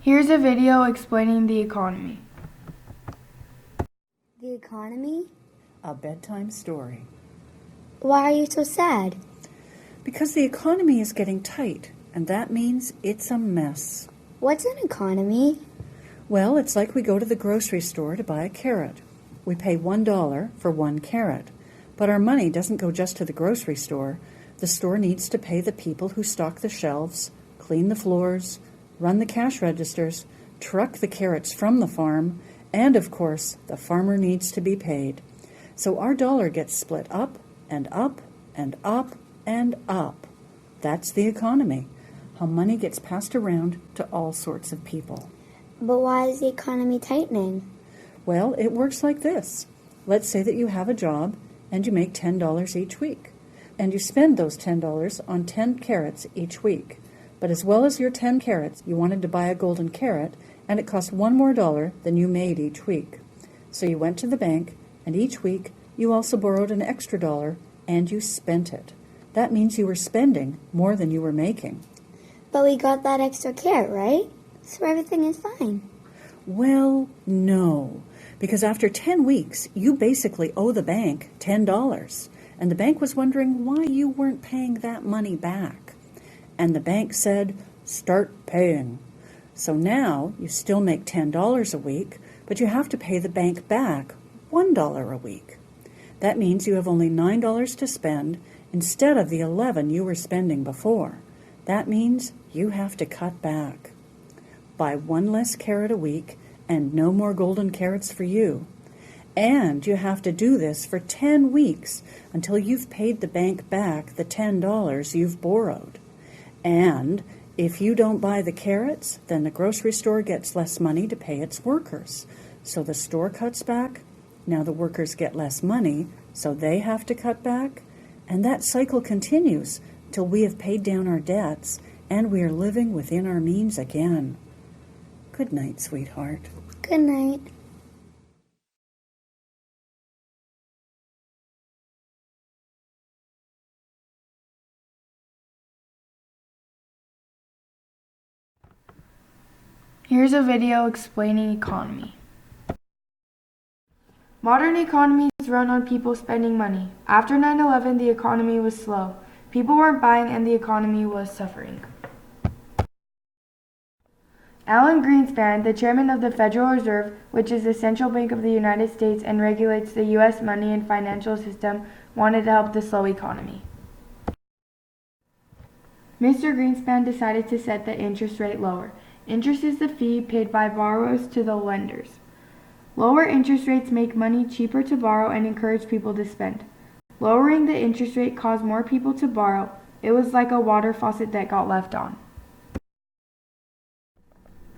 Here's a video explaining the economy. The economy? A bedtime story. Why are you so sad? Because the economy is getting tight, and that means it's a mess. What's an economy? Well, it's like we go to the grocery store to buy a carrot. We pay $1 for 1 carrot, but our money doesn't go just to the grocery store. The store needs to pay the people who stock the shelves, clean the floors, run the cash registers, truck the carrots from the farm, and of course, the farmer needs to be paid. So our dollar gets split up and up and up and up. That's the economy, how money gets passed around to all sorts of people. But why is the economy tightening? Well, it works like this. Let's say that you have a job and you make $10 each week, and you spend those $10 on 10 carrots each week. But as well as your 10 carrots, you wanted to buy a golden carrot, and it cost $1 more than you made each week. So you went to the bank, and each week you also borrowed an extra dollar, and you spent it. That means you were spending more than you were making. But we got that extra carrot, right? So everything is fine. Well, no, because after 10 weeks, you basically owe the bank $10, and the bank was wondering why you weren't paying that money back. And the bank said, start paying. So now you still make $10 a week, but you have to pay the bank back $1 a week. That means you have only $9 to spend instead of the $11 you were spending before. That means you have to cut back. Buy 1 less carrot a week and no more golden carrots for you. And you have to do this for 10 weeks until you've paid the bank back the $10 you've borrowed. And if you don't buy the carrots, then the grocery store gets less money to pay its workers. So the store cuts back. Now the workers get less money, so they have to cut back. And that cycle continues till we have paid down our debts and we are living within our means again. Good night, sweetheart. Good night. Here's a video explaining economy. Modern economies run on people spending money. After 9/11, the economy was slow. People weren't buying and the economy was suffering. Alan Greenspan, the chairman of the Federal Reserve, which is the central bank of the United States and regulates the U.S. money and financial system, wanted to help the slow economy. Mr. Greenspan decided to set the interest rate lower. Interest is the fee paid by borrowers to the lenders. Lower interest rates make money cheaper to borrow and encourage people to spend. Lowering the interest rate caused more people to borrow. It was like a water faucet that got left on.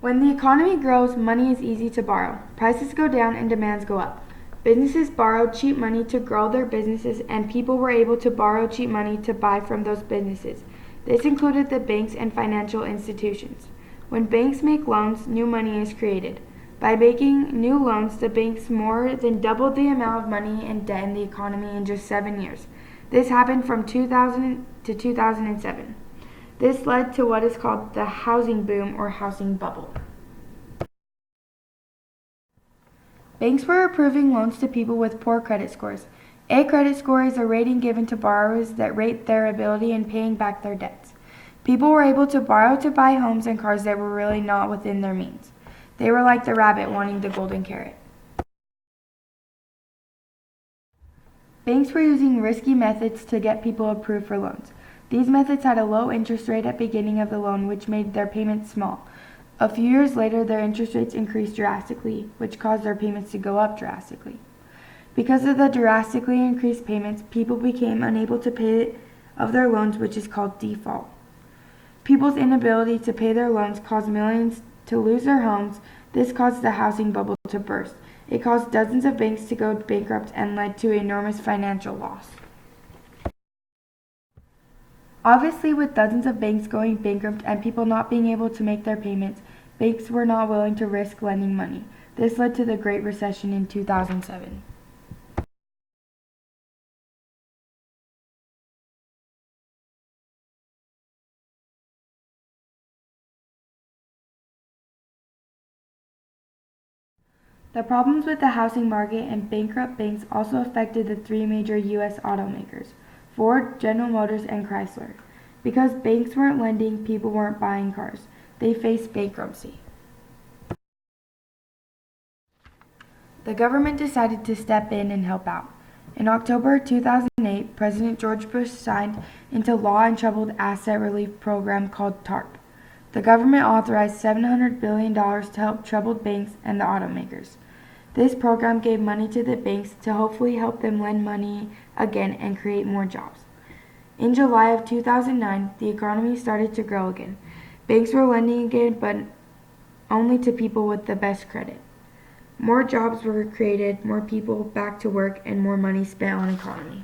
When the economy grows, money is easy to borrow. Prices go down and demands go up. Businesses borrowed cheap money to grow their businesses, and people were able to borrow cheap money to buy from those businesses. This included the banks and financial institutions. When banks make loans, new money is created. By making new loans, the banks more than doubled the amount of money and debt in the economy in just 7 years. This happened from 2000 to 2007. This led to what is called the housing boom or housing bubble. Banks were approving loans to people with poor credit scores. A credit score is a rating given to borrowers that rate their ability in paying back their debts. People were able to borrow to buy homes and cars that were really not within their means. They were like the rabbit wanting the golden carrot. Banks were using risky methods to get people approved for loans. These methods had a low interest rate at the beginning of the loan, which made their payments small. A few years later, their interest rates increased drastically, which caused their payments to go up drastically. Because of the drastically increased payments, people became unable to pay of their loans, which is called default. People's inability to pay their loans caused millions to lose their homes. This caused the housing bubble to burst. It caused dozens of banks to go bankrupt and led to enormous financial loss. Obviously, with dozens of banks going bankrupt and people not being able to make their payments, banks were not willing to risk lending money. This led to the Great Recession in 2007. The problems with the housing market and bankrupt banks also affected the three major U.S. automakers, Ford, General Motors, and Chrysler. Because banks weren't lending, people weren't buying cars. They faced bankruptcy. The government decided to step in and help out. In October 2008, President George Bush signed into law a troubled asset relief program called TARP. The government authorized $700 billion to help troubled banks and the automakers. This program gave money to the banks to hopefully help them lend money again and create more jobs. In July of 2009, the economy started to grow again. Banks were lending again, but only to people with the best credit. More jobs were created, more people back to work, and more money spent on economy.